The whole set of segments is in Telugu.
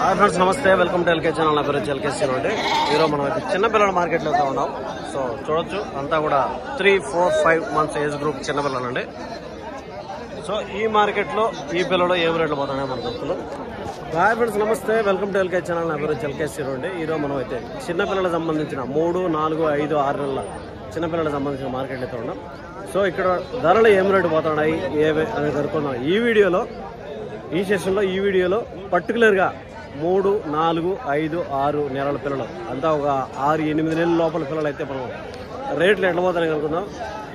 హాయ్ ఫ్రెండ్స్, నమస్తే. Welcome to LK channel. నా పేరు ఎల్కేసీ అండి. ఈరోజు మనం చిన్నపిల్లల మార్కెట్లో అయితే ఉన్నాం. సో చూడొచ్చు, అంతా కూడా 3, 4, 5 మంత్స్ ఏజ్ గ్రూప్ చిన్నపిల్లలు అండి. సో ఈ మార్కెట్లో ఈ పిల్లలు ఏం రేట్లు పోతున్నాయో మన దొరుకుతున్నాం. హాయ్ ఫ్రెండ్స్, నమస్తే. Welcome to LK channel. నా పేరు ఎల్కేసీ అండి. ఈరోజు మనం అయితే చిన్నపిల్లలకు సంబంధించిన 3, 4, 5, 6 నెలల చిన్నపిల్లలకు సంబంధించిన మార్కెట్ అయితే ఉన్నాం. సో ఇక్కడ ధరలు ఏం రేటు పోతున్నాయి ఏవి అనేది కనుక్కున్నాం ఈ సెషన్లో. ఈ వీడియోలో పర్టికులర్గా 3, 4, 5, 6 నెలల పిల్లలు, అంతా ఒక 6, 8 నెలల లోపల పిల్లలు అయితే మనం రేట్లు ఎట్లా పోతాయని కనుక్కుందాం.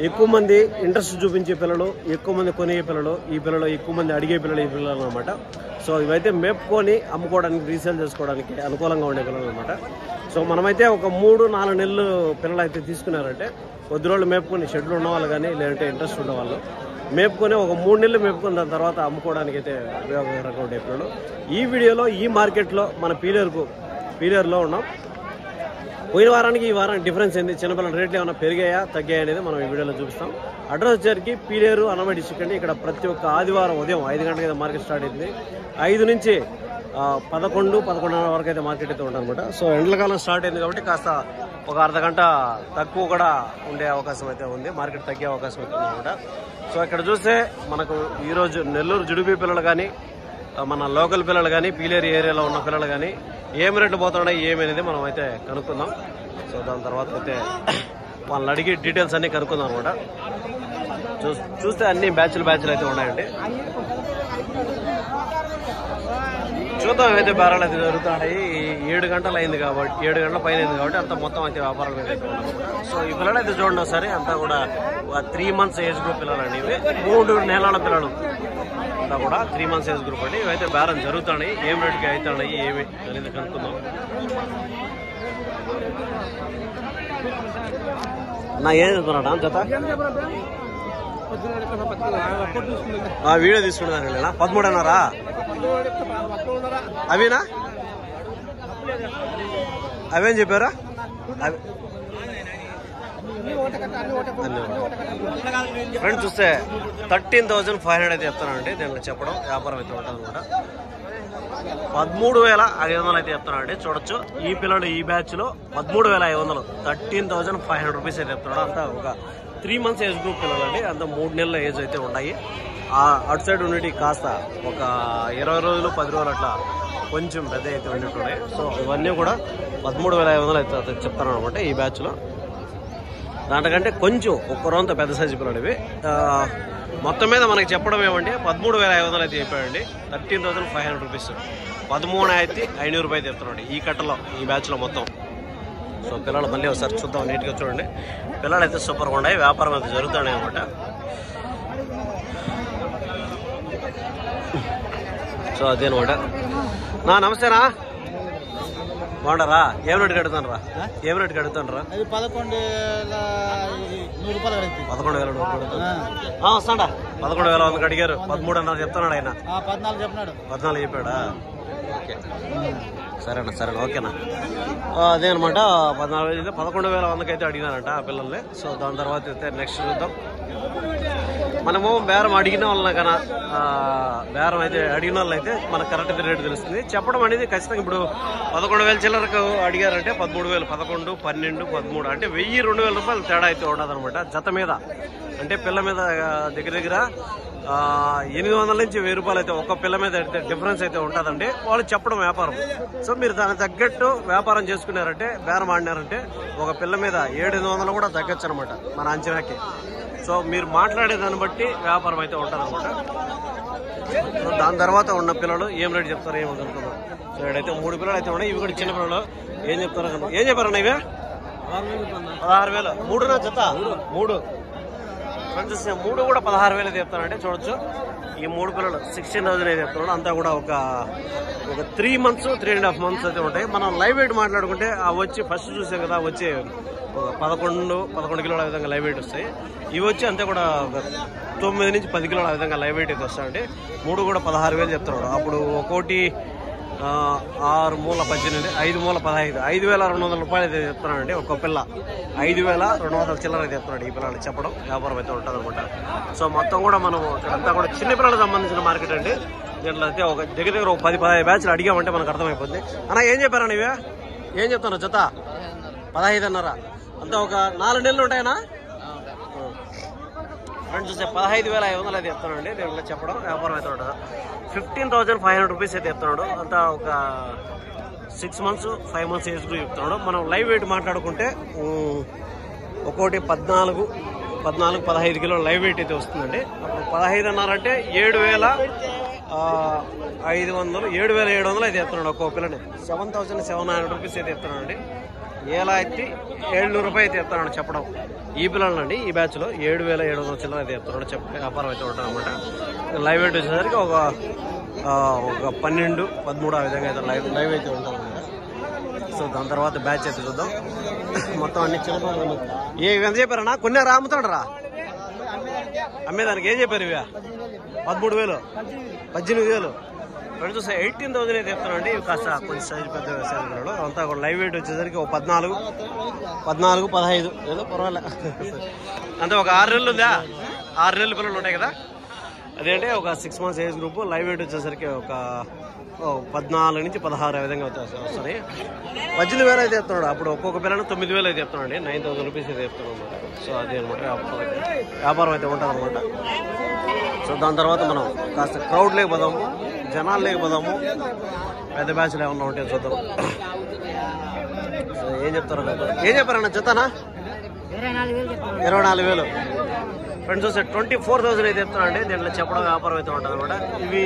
ఎక్కువ మంది ఇంట్రెస్ట్ చూపించే పిల్లలు, ఎక్కువ మంది కొనే పిల్లలు, ఈ పిల్లలు ఎక్కువ మంది అడిగే పిల్లలు, ఈ పిల్లలు అనమాట. సో ఇవైతే మేపుకొని అమ్ముకోవడానికి, రీసేల్ చేసుకోవడానికి అనుకూలంగా ఉండే పిల్లలు అనమాట. సో మనమైతే ఒక 3, 4 నెలలు పిల్లలు అయితే తీసుకున్నారంటే కొద్ది రోజులు మేపుకొని షెడ్లు ఉన్నవాళ్ళు కానీ, లేదంటే ఇంట్రెస్ట్ ఉన్నవాళ్ళు మేపుకొని ఒక 3 నెలలు మేపుకొని దాని తర్వాత అమ్ముకోవడానికి అయితే ఉపయోగకరంగా ఉండే పిల్లలు. ఈ వీడియోలో ఈ మార్కెట్లో మన పీలేరులో ఉన్నాం. పోయిన వారానికి ఈ వారానికి డిఫరెన్స్ ఏంది, చిన్నపిల్లల రేట్లు ఏమైనా పెరిగాయా తగ్గాయా అనేది మనం ఈ వీడియోలో చూపిస్తాం. అడ్రస్ వచ్చేసరికి పీలేరు అన్నమయ్య డిస్ట్రిక్ట్ అండి. ఇక్కడ ప్రతి ఒక్క ఆదివారం ఉదయం 5 గంటలకి మార్కెట్ స్టార్ట్ అయింది. 5 నుంచి 11, 11:30 వరకు అయితే మార్కెట్ అయితే ఉంటుంది అనమాట. సో ఎండలకాలం స్టార్ట్ అయింది కాబట్టి కాస్త ఒక అర్ధ గంట తక్కువ కూడా ఉండే అవకాశం అయితే ఉంది, మార్కెట్ తగ్గే అవకాశం అయితే ఉంది అనమాట. సో ఇక్కడ చూస్తే మనకు ఈరోజు నెల్లూరు జుడిపి పిల్లలు కానీ, మన లోకల్ పిల్లలు కానీ, పీలేరు ఏరియాలో ఉన్న పిల్లలు కానీ ఏం రేట్లు పోతున్నాయి ఏమనేది మనం అయితే కనుక్కుందాం. సో దాని తర్వాత అయితే వాళ్ళని అడిగి డీటెయిల్స్ అన్నీ కనుక్కుందాం అనమాట. చూస్తే అన్ని బ్యాచ్లు అయితే ఉన్నాయండి. చూద్దాం ఏదైతే బేరాలు అయితే జరుగుతున్నాయి. 7 గంటలు అయింది కాబట్టి, 7 గంటల పైన అయింది కాబట్టి అంత మొత్తం అయితే వ్యాపారాలు అయితే ఉన్నాయి. సో ఈ పిల్లలు అయితే చూడండి ఒకసారి, అంతా కూడా 3 మంత్స్ ఏజ్ గ్రూప్ పిల్లలు అండి. ఇవి 3 నెలల పిల్లలు అంతా కూడా 3 మంత్స్ ఏజ్ గ్రూప్ అండి. ఇవైతే బేరం జరుగుతున్నాయి. ఏం రేటుకి అవుతున్నాయి ఏమి అనేది కనుక్కుందాం. నా ఏం చెప్తున్నా జత వీడియో తీసుకునేదాన్ని 13 అన్నారా? అవినా అవేం చెప్పారా? ఫ్రెండ్స్ చూస్తే 13,500 అయితే చెప్తానండి. దీనిలో చెప్పడం వ్యాపారం అయితే ఉంటుంది అనమాట. 13,500 అయితే చెప్తానండి. చూడొచ్చు ఈ పిల్లలు ఈ బ్యాచ్ లో 13,500, 13,500 రూపీస్ అయితే చెప్తున్నాడు. అంతా ఒక 3 మంత్స్ ఏజ్ గ్రూప్ పిల్లలు అండి. అంతా 3 నెలల ఏజ్ అయితే ఉన్నాయి. అటు సైడ్ ఉన్నటి కాస్త ఒక 20 రోజులు 10 రోజులు అట్లా కొంచెం పెద్ద అయితే ఉన్నట్టున్నాయి. సో ఇవన్నీ కూడా 13,500 అయితే చెప్తాను అనమాట ఈ బ్యాచ్ లో. దాంట్కంటే కొంచెం ఒక్క రోజంత పెద్ద సైజు పిల్లలు ఇవి. మొత్తం మీద మనకి చెప్పడం ఏమంటే 13,500 అయితే చెప్పాడండి. 13,500 రూపీస్, 13,500 రూపాయలు చెప్తున్నాడు ఈ కట్టలో, ఈ బ్యాచ్ లో మొత్తం. సో పిల్లలు మళ్ళీ ఒకసారి చూద్దాం, నీట్గా చూడండి. పిల్లలు అయితే సూపర్గా ఉన్నాయి, వ్యాపారం అయితే జరుగుతున్నాయి అనమాట. సో అదేనమాట. నమస్తేనా, బాగుండరా? ఏం రేటు కడుతాను రా? 11,100 వస్తాడా? 11,100 అడిగారు. 13 అన్నారు చెప్తున్నాడు ఆయన. 14 చెప్పాడా? ఓకే, సరేనా ఓకేనా. అదే అనమాట. 11,100 అయితే అడిగినారంట ఆ పిల్లల్ని. సో దాని తర్వాత అయితే నెక్స్ట్ చూద్దాం. మనము బేరం అడిగిన వాళ్ళ కన్నా, బేరం అయితే అడిగిన వాళ్ళు అయితే మనకు కరెక్ట్ రేటు తెలుస్తుంది. చెప్పడం అనేది ఖచ్చితంగా. ఇప్పుడు 11,000 చిల్లరకు అడిగారంటే 13,000, 11, 12, 13 అంటే 1,000, 2,000 రూపాయలు తేడా అయితే ఉండదు అనమాట జత మీద. అంటే పిల్ల మీద దగ్గర 800 నుంచి 1,000 రూపాయలు అయితే ఒక్క పిల్ల మీద అయితే డిఫరెన్స్ అయితే ఉంటుందండి. వాళ్ళు చెప్పడం వ్యాపారం. సో మీరు దానికి తగ్గట్టు వ్యాపారం చేసుకున్నారంటే, బేరం ఆడినారంటే ఒక పిల్ల మీద 700 కూడా తగ్గచ్చు అనమాట మన అంచనాకి. సో మీరు మాట్లాడే దాన్ని బట్టి వ్యాపారం అయితే ఉంటుంది అనమాట. సో దాని తర్వాత ఉన్న పిల్లలు ఏం రేటు చెప్తారో ఏమో కనుక్కుందాం. సో ఇక్కడైతే 3 పిల్లలు అయితే ఉన్నాయి. ఇవి కూడా చిన్న పిల్లలు. ఏం చెప్తారో ఏం చెప్పారన్నా? ఇవే 16,000. 3 నా జత? 3 ఫ్రెండ్స్, 3 కూడా 16,000 అయితే చెప్తానంటే. చూడొచ్చు ఈ 3 పిల్లలు 16,000 అయితే చెప్తున్నాడు. అంతా కూడా ఒక 3 మంత్స్, 3.5 మంత్స్ అయితే ఉంటాయి. మనం లైవ్ వెయిట్ మాట్లాడుకుంటే అవి వచ్చి ఫస్ట్ చూసాం కదా, వచ్చి 11 కిలోల విధంగా లైవ్ వెయిట్ వస్తాయి. ఇవి వచ్చి అంతే కూడా 9 నుంచి 10 కిలోల విధంగా లైవ్ వెయిట్ అయితే వస్తాయండి. 3 కూడా 16,000 చెప్తున్నాడు. అప్పుడు ఒక్కోటి 6 మూల 18, 5 మూల 15, 5,200 రూపాయలు అయితే చెప్తున్నానండి ఒక్క పిల్ల. 5,200 చిల్లర అయితే చెప్తున్నాడు ఈ పిల్లలు. చెప్పడం వ్యాపారం అయితే ఉంటుంది అనమాట. సో మొత్తం కూడా మనం ఇక్కడంతా కూడా చిన్న పిల్లలకు సంబంధించిన మార్కెట్ అండి. దీంట్లో అయితే ఒక దగ్గర ఒక 10-15 బ్యాచ్లు అడిగామంటే మనకు అర్థమైపోతుంది. అన్న ఏం చెప్పారన్న ఇవే? ఏం చెప్తాను జత? 15.5. అంతా ఒక 4 నెలలు ఉంటాయనా? ఫ్రెండ్స్ చూస్తే 15,500 అయితే చెప్తానండి. దీంట్లో చెప్పడం వ్యాపారం అయితే ఉంటుంది. 15,500 రూపీస్ అయితే చెప్తున్నాడు. అంతా ఒక 6 months 5 months ఏజ్ గ్రూప్ చెప్తున్నాడు. మనం లైవ్ వెయిట్ మాట్లాడుకుంటే ఒక్కోటి 14-15 కిలోల లైవ్ వెయిట్ అయితే వస్తుందండి. అప్పుడు 15.5 అంటే 7,700 అయితే చెప్తున్నాడు ఒక్కో పిల్లని. 7,700 రూపీస్ అయితే చెప్తున్నాడు. 7,700 రూపాయలు అయితే చెప్తున్నాడు చెప్పడం. ఈ పిల్లలండి ఈ బ్యాచ్ లో 7,700 చిల్లర అయితే చెప్తున్నాడు. వ్యాపారం అయితే ఉంటుంది అనమాట. లైవ్ వెయిట్ వచ్చేసరికి ఒక 12-13 ఆ విధంగా అయితే లైవ్ అయితే ఉంటుంది అనమాట. సో దాని తర్వాత బ్యాచ్ అయితే చూద్దాం. మొత్తం అన్ని చిన్న ఎంత చెప్పారన్నా? కొన్ని అమ్ముతాడరా? అమ్మేదానికి ఏం చెప్పారు ఇవి? 13,000 18,000. ఫ్రెండ్స్ చూస్తే 18,000 అయితే చెప్తానండి. ఇవి కాస్త కొంచెం సైజు పెద్ద సైజు పిల్లలు. అంతా కూడా లైవ్ వెయిట్ వచ్చేసరికి ఒక 14-15 ఏదో పర్వాలే. అంతే ఒక 6 నెలలు ఉందా? 6 నెలల పిల్లలు ఉంటాయి కదా. అదేంటే ఒక 6 months age group. Live weight వచ్చేసరికి ఒక 14-16 ఆ విధంగా వస్తుంది. 18,000 అయితే చెప్తున్నాడు. అప్పుడు ఒక్కొక్క పిల్లని 9,000 అయితే చెప్తున్నాడు. 9,000 రూపీస్ అయితే చెప్తున్నాడు అనమాట. సో అదే అనమాట వ్యాపారం అయితే ఉంటుంది అనమాట. సో దాని తర్వాత మనం కాస్త క్రౌడ్ లేకపోదాము, జనాలు లేకపోదాము. పెద్ద బ్యాచ్లు ఏమన్నా ఉంటే చూద్దాం. సో ఏం చెప్తారు? ఏం చెప్పారన్న జతనా? 24,000. ఫ్రెండ్స్ చూస్తే 24,000 అయితే చెప్తున్నానండి. దీంట్లో చెప్పడం వ్యాపారం అయితే ఉంటుంది అనమాట. ఇవి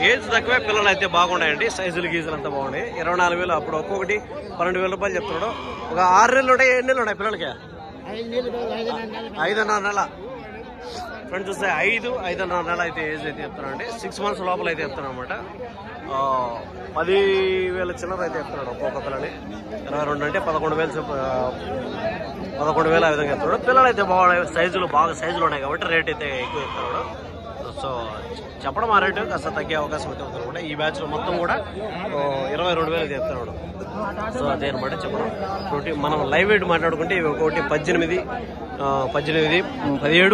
ఏజ్ తక్కువే, పిల్లలు అయితే బాగున్నాయండి. సైజులు గీజులు అంతా బాగున్నాయి. 24,000. అప్పుడు ఒక్కొక్కటి 12,000 రూపాయలు చెప్తున్నాడు. ఒక 6 నెలలు ఉంటాయి, 7 నెలలు ఉన్నాయి పిల్లలకి? 5.5 నెల. ఫ్రెండ్స్ చూస్తే 5-5.5 నెల అయితే ఏజ్ అయితే చెప్తున్నానండి. 6 months లోపల అయితే చెప్తున్నాను అనమాట. 10,000 చిల్లర అయితే చెప్తున్నాడు ఒక్కొక్క పిల్లని. 22 అంటే 11,000 ఆ విధంగా చెప్తున్నాడు. పిల్లలు అయితే బాగున్నాయి, బాగా సైజులు ఉన్నాయి కాబట్టి రేట్ అయితే ఎక్కువ చెప్తున్నాడు. సో చెప్పడం ఆ రేటు కాస్త తగ్గే అవకాశం అయితే ఉంటుంది అనమాట. ఈ బ్యాచ్ లో మొత్తం కూడా 22,000 అయితే చెప్తున్నాడు. సో అదే అనమాట చెప్పడం. మనం లైవ్ వెయిట్ మాట్లాడుకుంటే ఇవి ఒకటి 18, 17,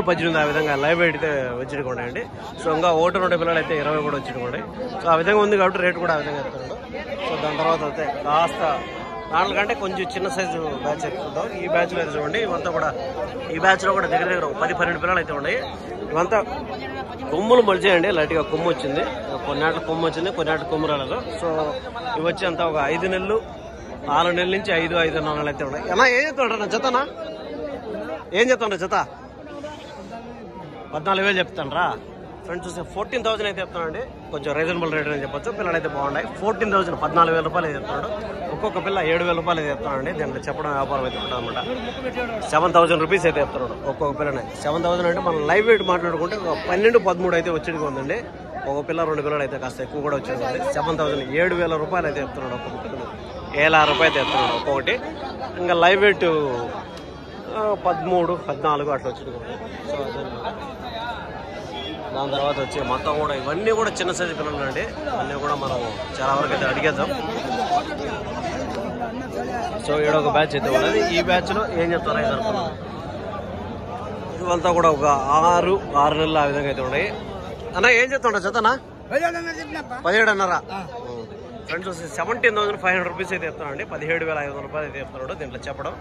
18 ఆ విధంగా లైవ్ వెయిట్ అయితే వచ్చినట్టు ఉన్నాయండి. సో ఇంకా 1-2 పిల్లలు అయితే 20 కూడా వచ్చినట్టు ఉన్నాయి. సో ఆ విధంగా ఉంది కాబట్టి రేట్ కూడా ఆ విధంగా చెప్తున్నాడు. సో దాని తర్వాత అయితే కాస్త దానికంటే కొంచెం చిన్న సైజు బ్యాచ్ ఎక్కుతుంటాం. ఈ బ్యాచ్లో అయితే చూడండి, ఇవంతా కూడా ఈ బ్యాచ్లో కూడా దగ్గర 10-12 పిల్లలు అయితే ఉన్నాయి. ఇవంతా కొమ్ములు మలిచేయండి. లైట్గా కొమ్ము వచ్చింది, కొన్నిటికి కొమ్ము వచ్చింది, కొన్నిటికి కొమ్ము రాలేదు. సో ఇవి వచ్చి అంతా ఒక 5 నెలలు 4 నెలల నుంచి 5-5.5 నెలలు అయితే ఉన్నాయి. అన్నా ఏం చెప్తాడు జతనా? ఏం చెప్తాడు జత? 14,000 చెప్తాను. ఫ్రెండ్స్ చూస్తే 14,000 అయితే చెప్తానండి. కొంచెం రీజనబుల్ రేట్ అని చెప్పొచ్చు. పిల్లలు అయితే బాగున్నాయి. 14,000 14,000 రూపాయలు అయితే చెప్తున్నాడు. ఒక్కొక్క పిల్ల 7,000 రూపాయలు అయితే చెప్తానండి. దీంట్లో చెప్పడం వ్యాపారం అయితే ఉంటుంది అనమాట. 7,000 రూపీస్ అయితే చెప్తున్నాడు ఒక్కొక్క పిల్లని. 7,000 అంటే మనం లైవ్ వెయిట్ మాట్లాడుకుంటే 12-13 అయితే వచ్చేది ఉందండి. ఒక పిల్ల 2 పిల్లలు అయితే కాస్త ఎక్కువ కూడా వచ్చేది. 7,000 7,000 రూపాయలు అయితే చెప్తున్నాడు ఒక్కొక్క పిల్లలు. 7,000 రూపాయలు చెప్తున్నాడు ఒక్కొక్కటి. ఇంకా లైవ్ వెయిట్ 13-14 అట్లా వచ్చేది. సో దాని తర్వాత వచ్చి మొత్తం కూడా ఇవన్నీ కూడా చిన్న సైజు పిల్లలు అండి. ఇవన్నీ కూడా మనం చాలా వరకు అయితే అడిగేద్దాం. సో ఒక బ్యాచ్ అయితే ఉన్నది. ఈ బ్యాచ్ లో ఏం చెప్తారా? ఇవంతా కూడా ఒక 6 నెలలు ఆ విధంగా అయితే ఉన్నాయి. అన్న ఏం చెప్తాడు జతనా? 17.5. ఫ్రెండ్స్ వస్తే 17,500 రూపీస్ అయితే చెప్తానండి. 17,500 రూపాయలు అయితే చెప్తున్నాడు. దీంట్లో చెప్పడం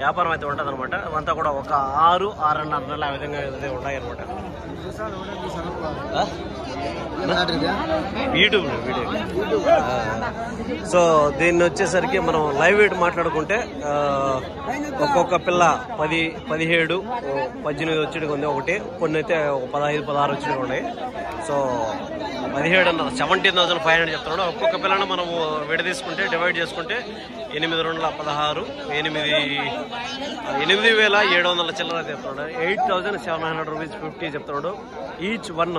వ్యాపారం అయితే ఉంటుంది అనమాట. అవంతా కూడా ఒక 6-6.5 నెలలు ఆ విధంగా అయితే ఉంటాయి అనమాట. YouTube video. సో దీన్ని వచ్చేసరికి మనం లైవ్ వెయిట్ మాట్లాడుకుంటే ఒక్కొక్క పిల్ల 10, 17, 18 వచ్చేది ఉంది ఒకటి. కొన్ని అయితే 15, 16 వచ్చేది ఉన్నాయి. సో 17,500 చెప్తున్నాడు. ఒక్కొక్క పిల్లని మనము విడదీసుకుంటే డివైడ్ చేసుకుంటే 8-2-16 8,700 చిల్లర చెప్తున్నాడు. 8,700 రూపీస్ 50 చెప్తున్నాడు. ఈచ్ వన్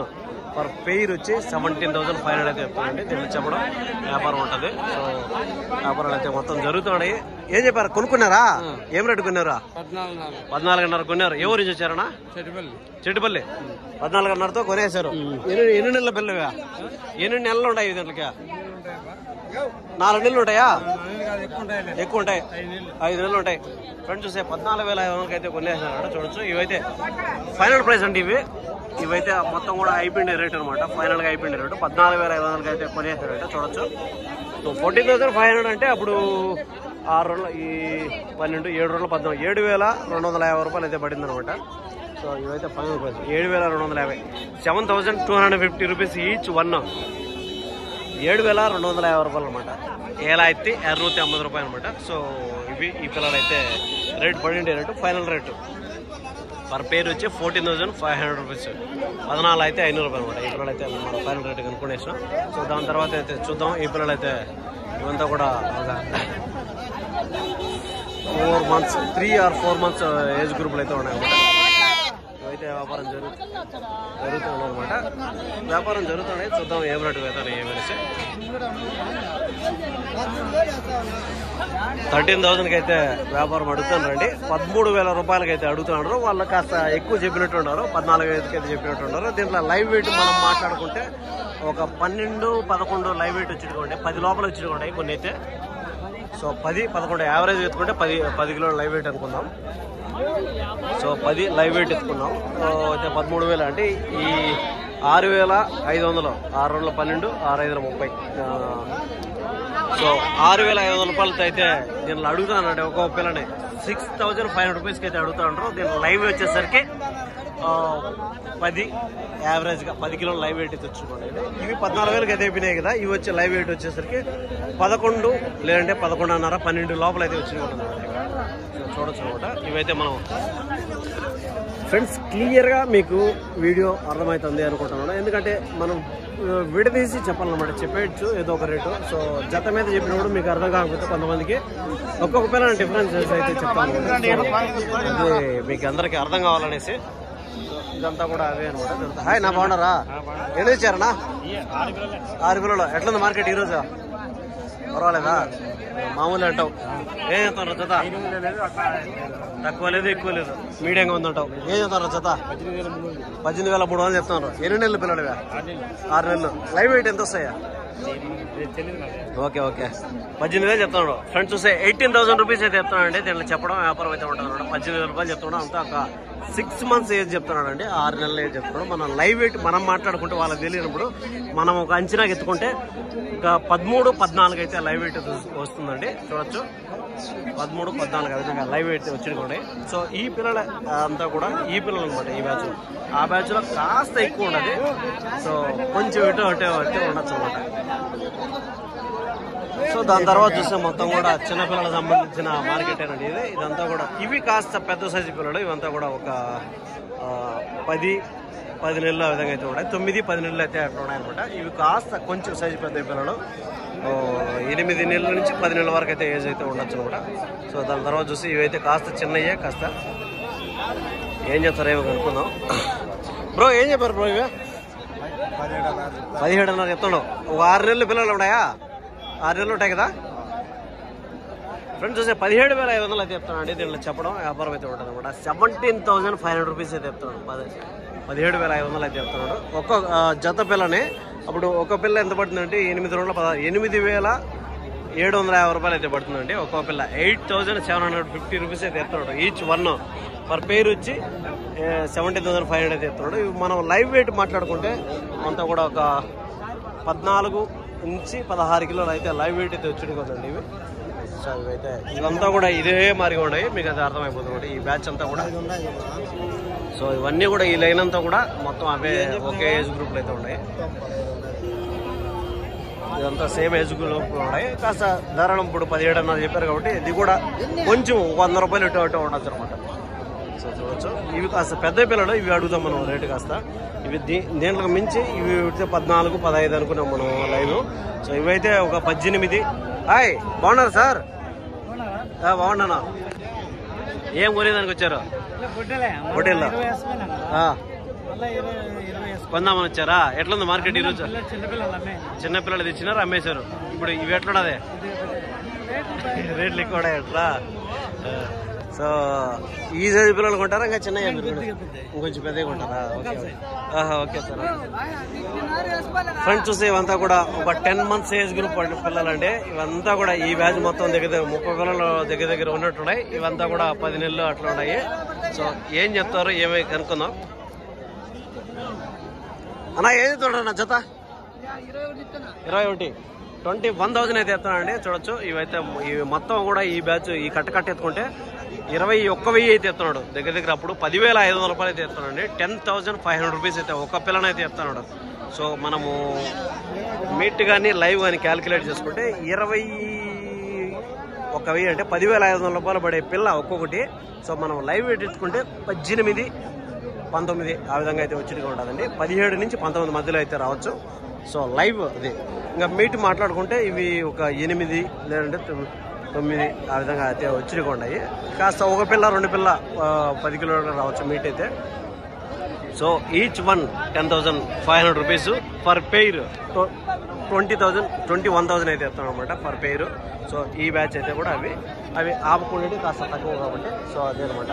పర్ పెయిర్ వచ్చి 17,500 అయితే చెప్తానండి. దీన్ని చెప్పడం వ్యాపారం ఉంటుంది. సో వ్యాపారాలు అయితే మొత్తం జరుగుతున్నాయి. ఏం చెప్పారు? కొనుక్కున్నారా? ఏం రేటు కొన్నారా? 14.5 కొన్నారు. ఎవరు నుంచి వచ్చారన్నా? చెట్టుపల్లి. 14.5తో కొనేశారు. ఎన్ని నెలల పిల్లవా? 8 నెలలు ఉంటాయి దీంట్లోకి? 4 నెలలు ఉంటాయా? ఎక్కువ ఉంటాయి, 5 నెలలు ఉంటాయి. ఫ్రెండ్స్ చూసే 14,500 అయితే కొనేసినారు చూడొచ్చు. ఇవైతే ఫైనల్ ప్రైస్ అండి. ఇవైతే మొత్తం కూడా అయిపోయింది రేట్ అనమాట. ఫైనల్ గా అయిపోయింది రేటు 14,500 అయితే కొనేసారు చూడొచ్చు. సో 14,500 అంటే అప్పుడు 6 రోజులు ఈ 12 7 రోజులు 14 7,250 రూపాయలు అయితే పడింది అనమాట. సో ఇవైతే final price 7,250, 7,250 rupees each one, 7,250 రూపాయలు అనమాట. 7,250 రూపాయలు అనమాట. సో ఈ పిల్లలు అయితే రేట్ పడిండే రేటు ఫైనల్ రేటు పర్ పేరు వచ్చి 14,500 రూపీస్, 14,500 రూపాయలు అనమాట. ఈ పిల్లలు అయితే మనం ఫైనల్ రేటు కనుక్కునేసాం. సో దాని తర్వాత అయితే చూద్దాం. ఈ పిల్లలు అయితే ఇవంతా కూడా 4 months 3 or 4 months ఏజ్ గ్రూపులు అయితే ఉన్నాయన్నమాట. ఇవైతే వ్యాపారం జరుగుతుంది అనమాట. వ్యాపారం జరుగుతున్నాయి. చూద్దాం ఏం రేటు అవుతాయి ఏమనేసి. 13,000కి అయితే వ్యాపారం అడుగుతున్నారండి. 13,000 రూపాయలకి అయితే అడుగుతున్నారు. వాళ్ళు కాస్త ఎక్కువ చెప్పినట్టు ఉన్నారు, 14,000కి అయితే చెప్పినట్టు ఉన్నారు. దీంట్లో లైవ్ వెయిట్ మనం మాట్లాడుకుంటే ఒక 12-11 లైవ్ వెయిట్ వచ్చింది, 10 లోపల వచ్చింది కొన్ని అయితే. సో 10-11 యావరేజ్ ఎత్తుకుంటే 10 కిలోల లైవ్ వెయిట్ అనుకుందాం. సో 10 లైవ్ వెయిట్ ఎత్తుకున్నాం. అయితే 13,000 అంటే ఈ 6,500, 6 రోజుల 12, 6,500 30. సో 6,500 రూపాయలతో అయితే దీనిలో అడుగుతానండి. ఒక్కొక్క పిల్లని 6,500 రూపీస్కి అయితే అడుగుతా. దీని లైవ్ వచ్చేసరికి 10 యావరేజ్గా 10 కిలోల లైవ్ వెయిట్ అయితే వచ్చుకోండి. ఇవి 14,000కి అయితే అయిపోయినాయి కదా. ఇవి వచ్చే లైవ్ వెయిట్ వచ్చేసరికి 11 లేదంటే 11.5, 12 లోపల అయితే వచ్చినాయి చూడొచ్చు అనమాట. ఇవైతే మనం ఫ్రెండ్స్ క్లియర్గా మీకు వీడియో అర్థమవుతుంది అనుకుంటున్నాను. ఎందుకంటే మనం విడదీసి చెప్పాలన్నమాట. చెప్పేయచ్చు ఏదో ఒక రేటు. సో జత మీద చెప్పినప్పుడు మీకు అర్థం కాకపోతే కొంతమందికి ఒక్కొక్క పిల్లల డిఫరెన్సెస్ అయితే చెప్తాను. అది మీకు అందరికీ అర్థం కావాలనేసి ఇదంతా కూడా అవే అనమాట. హాయ్ నా బాగున్నారా? ఎన్ని ఇచ్చారనా? 6 పిల్లలు. ఎట్లుంది మార్కెట్ ఈరోజు? పర్వాలేదా? మామూలు అంటావు. ఏం చెప్తారు జత? తక్కువ లేదు ఎక్కువ లేదు, మీడియంగా ఉందంటావు. ఏం చెప్తారు జత? 18,300 చెప్తున్నారు. ఎన్ని నెలలు పిల్లలుగా? 6 నెలలు. లైవ్ వెయిట్ ఎంత వస్తాయా? ఓకే 18,000 చెప్తున్నాడు. ఫ్రెండ్స్ చూస్తే 18,000 రూపీస్ అయితే చెప్తున్నాడు. దీంట్లో చెప్పడం వ్యాపారం అయితే ఉంటుంది అనమాట. 18,000 రూపాయలు చెప్తున్నాడు. అంతా ఒక 6 months ఏజ్ చెప్తున్నాడు అండి. 6 నెలలు ఏజ్ చెప్తున్నాడు. మనం లైవ్ వెయిట్ మనం మాట్లాడుకుంటే వాళ్ళకి తెలియనప్పుడు మనం ఒక అంచనాకి ఎత్తుకుంటే ఒక 13-14 అయితే లైవ్ వెయిట్ వస్తుందండి. చూడొచ్చు 13-14 విధంగా లైవ్ వెయిట్ వచ్చింది. సో ఈ పిల్లల అంతా కూడా ఈ పిల్లలు అనమాట. ఈ బ్యాచ్ ఆ బ్యాచ్ లో కాస్త ఎక్కువ ఉండదు. సో కొంచెం ఇటు అటే ఉండొచ్చు అనమాట. సో దాని తర్వాత చూస్తే మొత్తం కూడా చిన్నపిల్లలకు సంబంధించిన మార్కెట్ అండి ఇది. ఇదంతా కూడా ఇవి కాస్త పెద్ద సైజు పిల్లలు. ఇవంతా కూడా ఒక 10 నెలల విధంగా అయితే ఉన్నాయి. 9-10 నెలలు అయితే అట్లా ఉన్నాయన్నమాట. ఇవి కాస్త కొంచెం సైజు పెద్ద పిల్లలు. 8 నెలల నుంచి 10 నెలల వరకు అయితే ఏజ్ అయితే ఉండొచ్చు అనమాట. సో దాని తర్వాత చూసి ఇవైతే కాస్త చిన్నయ్యే. కాస్త ఏం చెప్తారేమో కనుక్కుందాం. బ్రో ఏం చెప్పారు బ్రో? ఇవే 17,500 చెప్తున్నావు. ఒక 6 నెలల పిల్లలు ఉన్నాయా? 6 నెలలు ఉంటాయి కదా ఫ్రెండ్స్. చూసే 17,500 అయితే చెప్తానండి. దీంట్లో చెప్పడం వ్యాపారం అయితే ఉంటుంది అనమాట. 17,500 రూపీస్ అయితే చెప్తున్నాడు. 17,500 అయితే చెప్తున్నాడు ఒక్కొక్క జత పిల్లని. అప్పుడు ఒక పిల్ల ఎంత పడుతుందంటే 8 రోజుల 8,750 రూపాయలు అయితే పడుతుందండి ఒక్కొక్క పిల్ల. 8,750 రూపీస్ అయితే చెప్తున్నాడు ఈచ్ వన్. పర్ పేరు వచ్చి 17,500 అయితే చెప్తున్నాడు. ఇవి మనం లైవ్ వెయిట్ మాట్లాడుకుంటే అంతా కూడా ఒక 14-16 కిలోలు అయితే లైవ్ వెయిట్ అయితే వచ్చి కదండి ఇవి. సో ఇవైతే ఇవంతా కూడా ఇదే మారిగా ఉన్నాయి. మీకు అది అర్థమైపోతుంది. ఈ బ్యాచ్ అంతా కూడా. సో ఇవన్నీ కూడా ఈ లైన్ అంతా కూడా మొత్తం అవే ఒకే ఏజ్ గ్రూప్లు అయితే ఉన్నాయి. ఇదంతా సేమ్ ఏజ్ గ్రూప్ ఉన్నాయి. కాస్త ధరలు ఇప్పుడు 17,500 చెప్పారు కాబట్టి ఇది కూడా కొంచెం 100 రూపాయలు ఇటు ఉండొచ్చు అనమాట. సో చూడొచ్చు ఇవి కాస్త పెద్ద పిల్లలు. ఇవి అడుగుతాం మనం రేటు కాస్త. ఇవి దీంట్లో మించి ఇవి 14-15 అనుకున్నాం మనం లైవ్. సో ఇవైతే ఒక 18. హాయ్ బాగున్నారు సార్? బాగున్నానా? ఏం కొనేదానికి వచ్చారు? హోటల్లో కొందామని వచ్చారా? ఎట్లుంది మార్కెట్ ఈరోజు? చిన్నపిల్లలు తెచ్చినారు, అమ్మేశారు. ఇప్పుడు ఇవి ఎట్లున్నదే? రేట్లు ఎక్కువ ఎట్లా? సో ఈ సైజు పిల్లలు కొంటారా ఇంకా చిన్న ఇంకొంచెం పెద్దగా కొంటారా? Okay okay sir. ఫ్రెండ్స్ చూస్తే ఇవంతా కూడా ఒక 10 months ఏజ్ గ్రూప్ పిల్లలండి. ఇవంతా కూడా ఈ బ్యాచ్ మొత్తం దగ్గర 30 పిల్లలు దగ్గర ఉన్నట్టున్నాయి. ఇవంతా కూడా 10 నెలలు అట్లా ఉన్నాయి. సో ఏం చెప్తారు ఏమై కనుక్కుందాం. అన్నా ఏం చెప్తాడు జత? 21 21,000 అయితే ఎత్తానండి. చూడొచ్చు ఇవైతే ఇవి మొత్తం కూడా ఈ బ్యాచ్ ఈ కట్ట ఎత్తుకుంటే 21,000 అయితే ఎత్తున్నాడు. దగ్గర అప్పుడు 10,500 రూపాయలు అయితే ఎత్తున్నాడు. 10,500 రూపీస్ అయితే ఒక పిల్లనైతే ఎత్తున్నాడు. సో మనము మీట్ కానీ లైవ్ కానీ క్యాలిక్యులేట్ చేసుకుంటే 21,000 అంటే 10,500 రూపాయలు పడే పిల్ల ఒక్కొక్కటి. సో మనం లైవ్ ఎత్తుకుంటే 18, 19 ఆ విధంగా అయితే వచ్చేట్టుగా ఉంటుందండి. 17 నుంచి 19 మధ్యలో అయితే రావచ్చు. సో లైవ్ అది. ఇంకా మీట్ మాట్లాడుకుంటే ఇవి ఒక 8 లేదంటే 9 ఆ విధంగా అయితే వచ్చేట్టుగా ఉన్నాయి. కాస్త ఒక పిల్ల 2 పిల్ల 10 కిలోలు రావచ్చు మీట్ అయితే. So each one 10,500 rupees per pair. 21,000 అయితే ఇస్తాం అనమాట పర్ పెయిర్. సో ఈ బ్యాచ్ అయితే కూడా అవి ఆపుకుంటే కాస్త తక్కువ కాబట్టి సో అదే అనమాట.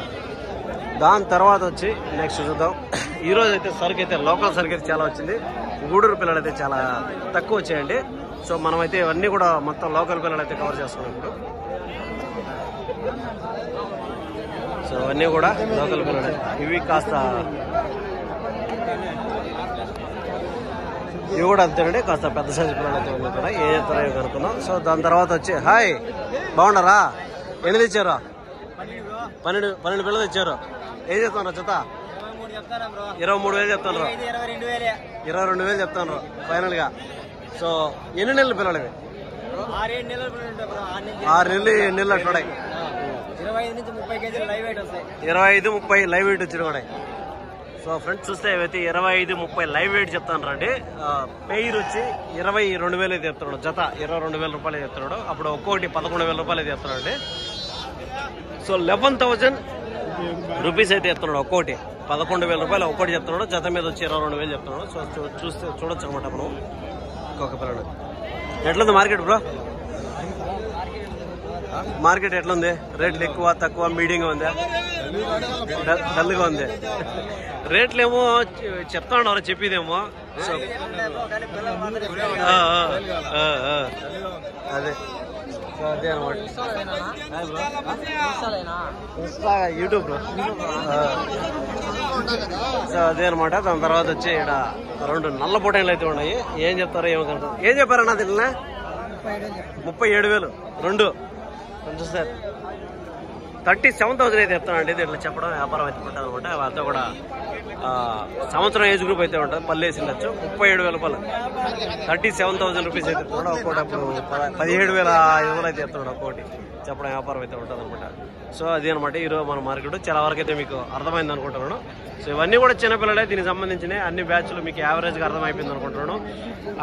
దాని తర్వాత వచ్చి నెక్స్ట్ చూద్దాం. ఈరోజు అయితే సరుకు అయితే లోకల్ సరుకు అయితే చాలా వచ్చింది. గూడూరు పిల్లలు అయితే చాలా తక్కువ వచ్చాయండి. సో మనమైతే ఇవన్నీ కూడా మొత్తం లోకల్ పిల్లలు అయితే కవర్ చేస్తున్నాం ఇప్పుడు. సో అన్నీ కూడా లోకల్ పిల్లలు. ఇవి కాస్త ఇవి కూడా అంతేనండి. కాస్త పెద్ద సైజు పిల్లలు అయితే ఉన్నాయి కూడా. ఏం చెప్తారో కనుక్కుందాం. సో దాని తర్వాత వచ్చి హాయ్ బాగున్నారా? ఎన్ని తెచ్చారు? 12 పిల్లలు తెచ్చారు. ఏం చెప్తున్నారు జత? 23,000 చెప్తున్నారు. 22,000 చెప్తున్నారు ఫైనల్ గా. సో ఎన్ని నెలలు పిల్లలు ఇవి? 6 నెలలు 7 నెలలు అట్లా 25-30 లైవ్ వెయిట్ వచ్చి కూడా. సో ఫ్రెండ్స్ చూస్తే ఇవైతే 25-30 లైవ్ వెయిట్ చెప్తాను రండి. పెయిర్ వచ్చి 22,000 అయితే చెప్తున్నాడు. జత 22,000 రూపాయలు చెప్తున్నాడు. అప్పుడు ఒక్కొక్కటి 11,000 రూపాయలు అయితే చెప్తున్నాడు. సో 11,000 రూపీస్ అయితే చెప్తున్నాడు ఒక్కోటి. 11,000 రూపాయలు ఒక్కటి చెప్తున్నాడు. జత మీద వచ్చి 22,000 చెప్తున్నాడు. సో చూస్తే చూడొచ్చు అనమాట మనం ఒక్కొక్క పిల్లలు. ఎట్లుంది మార్కెట్ బ్రో? మార్కెట్ ఎట్లుంది? రేట్లు ఎక్కువ తక్కువ మీడియంగా ఉందా? డల్గా ఉంది. రేట్లు ఏమో చెప్తా ఉన్నారు చెప్పేదేమో. సో అదే అదే అనమాట. YouTube bro. సో అదే అనమాట. దాని తర్వాత వచ్చి ఇక్కడ 2 నల్ల పొటైన్లు అయితే ఉన్నాయి. ఏం చెప్తారో ఏమో కనుక. ఏం చెప్పారన్నా దీనిలో? 37,000 2 కొంచెం సార్ 37,000 అయితే చెప్తానండి. దీంట్లో చెప్పడం వ్యాపారం అయితే ఉంటుంది అనమాట. అంతా కూడా సంవత్సరం ఏజ్ గ్రూప్ అయితే ఉంటుంది. పల్లేసి ఉండొచ్చు. 37,000 రూపాయలు 37,000 రూపీస్ అయితే చెప్తున్నాడు. ఒక్కోటి అప్పుడు 17,500 అయితే చెప్తున్నాడు ఒక్కోటి. చెప్పడం వ్యాపారం అయితే ఉంటుంది అనమాట. సో అది అనమాట ఈరోజు మన మార్కెట్. చాలా వరకు అయితే మీకు అర్థమైంది అనుకుంటున్నాను. సో ఇవన్నీ కూడా చిన్నపిల్లలే. దీనికి సంబంధించిన అన్ని బ్యాచ్లు మీకు యావరేజ్గా అర్థమైపోయింది అనుకుంటున్నాను.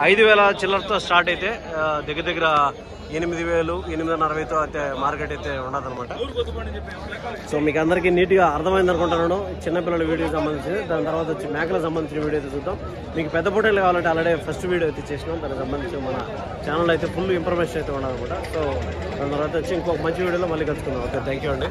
5,000 చిల్లరతో స్టార్ట్ అయితే దగ్గర 8,000, 8,500తో అయితే మార్కెట్ అయితే ఉండదన్నమాట. సో మీకు అందరికీ నీట్గా అర్థమైంది అనుకుంటున్నాను చిన్నపిల్లల వీడియోకి సంబంధించి. దాని తర్వాత వచ్చి మేకలకు సంబంధించిన వీడియో అయితే చూద్దాం. మీకు పెద్ద పొట్టేలు కావాలంటే ఆల్రెడీ ఫస్ట్ వీడియో అయితే చేసినాం. దానికి సంబంధించి మన ఛానల్ అయితే ఫుల్ ఇన్ఫర్మేషన్ అయితే ఉండదన్నమాట. సో దాని తర్వాత వచ్చి ఇంకొక మంచి వీడియోలో మళ్ళీ కలుసుకుందాం. ఓకే, థ్యాంక్ యూ అండి.